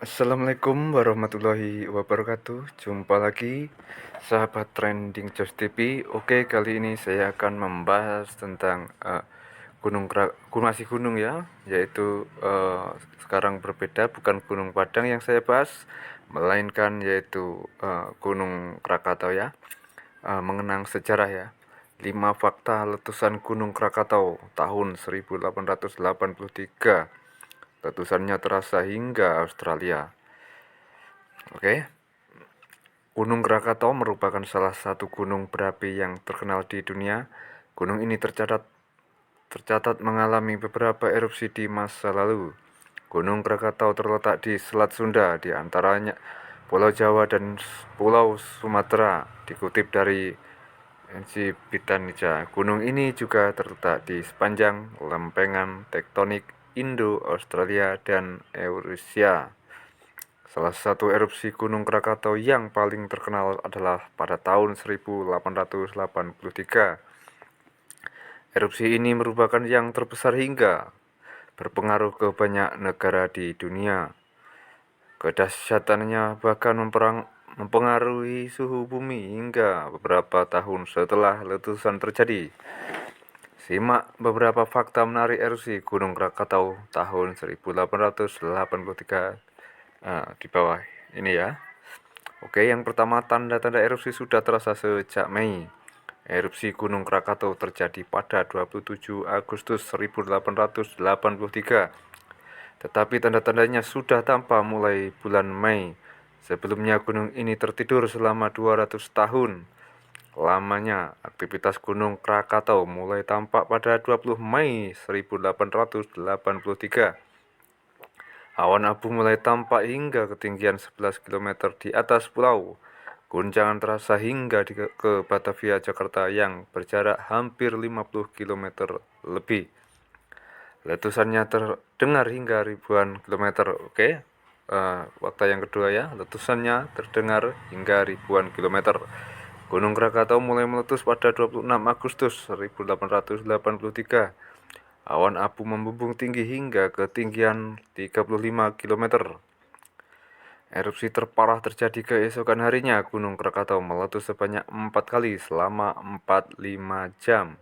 Assalamualaikum warahmatullahi wabarakatuh. Jumpa lagi sahabat trending Jos TV. Oke, kali ini saya akan membahas tentang masih gunung ya, yaitu sekarang berbeda, bukan Gunung Padang yang saya bahas, melainkan yaitu Gunung Krakatau ya. Mengenang sejarah ya. 5 fakta letusan Gunung Krakatau tahun 1883. Letusannya terasa hingga Australia. Oke, Gunung Krakatau merupakan salah satu gunung berapi yang terkenal di dunia. Gunung ini tercatat mengalami beberapa erupsi di masa lalu. Gunung Krakatau terletak di Selat Sunda, di antaranya Pulau Jawa dan Pulau Sumatera. Dikutip dari Enciclopedia, gunung ini juga terletak di sepanjang lempengan tektonik Indo-Australia dan Eurasia. Salah satu erupsi Gunung Krakatau yang paling terkenal adalah pada tahun 1883. Erupsi ini merupakan yang terbesar hingga berpengaruh ke banyak negara di dunia. Kedahsyatannya bahkan mempengaruhi suhu bumi hingga beberapa tahun setelah letusan terjadi. Simak beberapa fakta menarik erupsi Gunung Krakatau tahun 1883 di bawah ini ya. Oke, yang pertama, tanda-tanda erupsi sudah terasa sejak Mei. Erupsi Gunung Krakatau terjadi pada 27 Agustus 1883. Tetapi tanda-tandanya sudah tampak mulai bulan Mei. Sebelumnya gunung ini tertidur selama 200 tahun. Lamanya, aktivitas Gunung Krakatau mulai tampak pada 20 Mei 1883. Awan abu mulai tampak hingga ketinggian 11 km di atas pulau. Guncangan terasa hingga ke Batavia, Jakarta yang berjarak hampir 50 km lebih. Letusannya terdengar hingga ribuan kilometer. Oke, fakta yang kedua ya, letusannya terdengar hingga ribuan kilometer. Gunung Krakatau mulai meletus pada 26 Agustus 1883. Awan abu membumbung tinggi hingga ketinggian 35 km. Erupsi terparah terjadi keesokan harinya. Gunung Krakatau meletus sebanyak 4 kali selama 45 jam.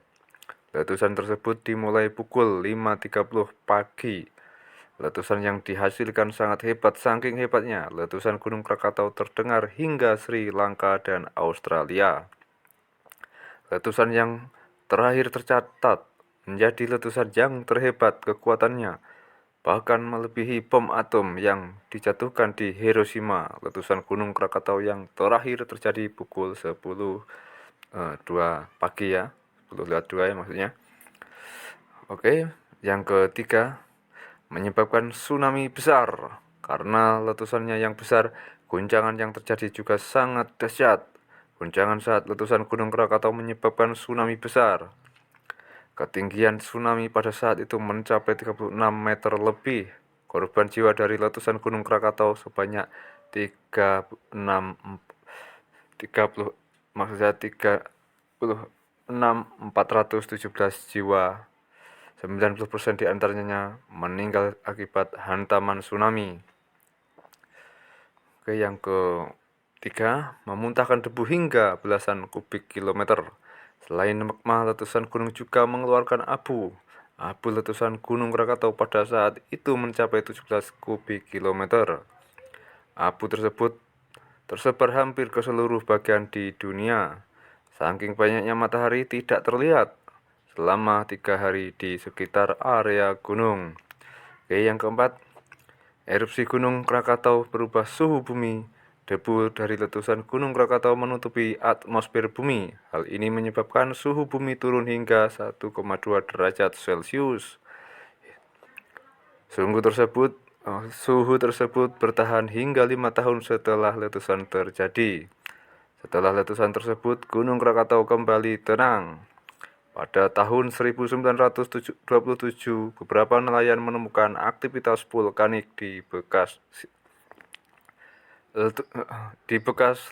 Letusan tersebut dimulai pukul 5.30 pagi. Letusan yang dihasilkan sangat hebat, saking hebatnya letusan Gunung Krakatau terdengar hingga Sri Lanka dan Australia. Letusan yang terakhir tercatat menjadi letusan yang terhebat kekuatannya, bahkan melebihi bom atom yang dijatuhkan di Hiroshima. Letusan Gunung Krakatau yang terakhir terjadi pukul 10.02 pagi ya, 10.02 ya maksudnya. Oke, yang ketiga, menyebabkan tsunami besar. Karena letusannya yang besar, guncangan yang terjadi juga sangat dahsyat. Guncangan saat letusan Gunung Krakatau menyebabkan tsunami besar. Ketinggian tsunami pada saat itu mencapai 36 meter lebih. Korban jiwa dari letusan Gunung Krakatau sebanyak 36 maksudnya 36.417 jiwa. 90% diantaranya meninggal akibat hantaman tsunami. Oke, yang ketiga, memuntahkan debu hingga belasan kubik kilometer. Selain magma, letusan gunung juga mengeluarkan abu. Abu letusan Gunung Krakatau pada saat itu mencapai 17 kubik kilometer. Abu tersebut tersebar hampir ke seluruh bagian di dunia. Saking banyaknya matahari tidak terlihat selama 3 hari di sekitar area gunung. Oke, yang keempat, erupsi Gunung Krakatau berubah suhu bumi. Debu dari letusan Gunung Krakatau menutupi atmosfer bumi. Hal ini menyebabkan suhu bumi turun hingga 1,2 derajat Celcius. Suhu tersebut bertahan hingga 5 tahun setelah letusan terjadi. Setelah letusan tersebut, Gunung Krakatau kembali tenang. Pada tahun 1927, beberapa nelayan menemukan aktivitas vulkanik di bekas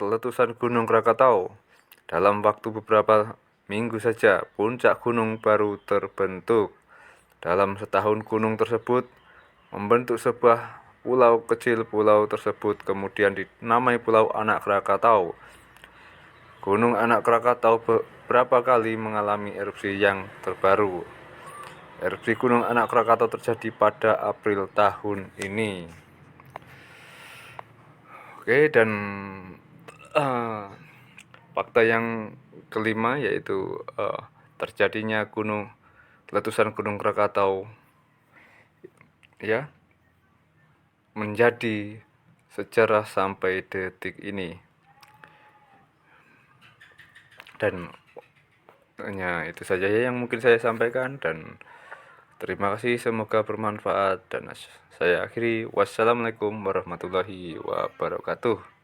letusan Gunung Krakatau. Dalam waktu beberapa minggu saja, puncak gunung baru terbentuk. Dalam setahun gunung tersebut membentuk sebuah pulau kecil pulau tersebut kemudian dinamai Pulau Anak Krakatau. Gunung Anak Krakatau beberapa kali mengalami erupsi yang terbaru. Erupsi Gunung Anak Krakatau terjadi pada April tahun ini. Oke, dan fakta yang kelima yaitu terjadinya letusan Gunung Krakatau ya menjadi sejarah sampai detik ini. Dan hanya itu saja ya yang mungkin saya sampaikan, dan terima kasih, semoga bermanfaat, dan saya akhiri. Wassalamualaikum warahmatullahi wabarakatuh.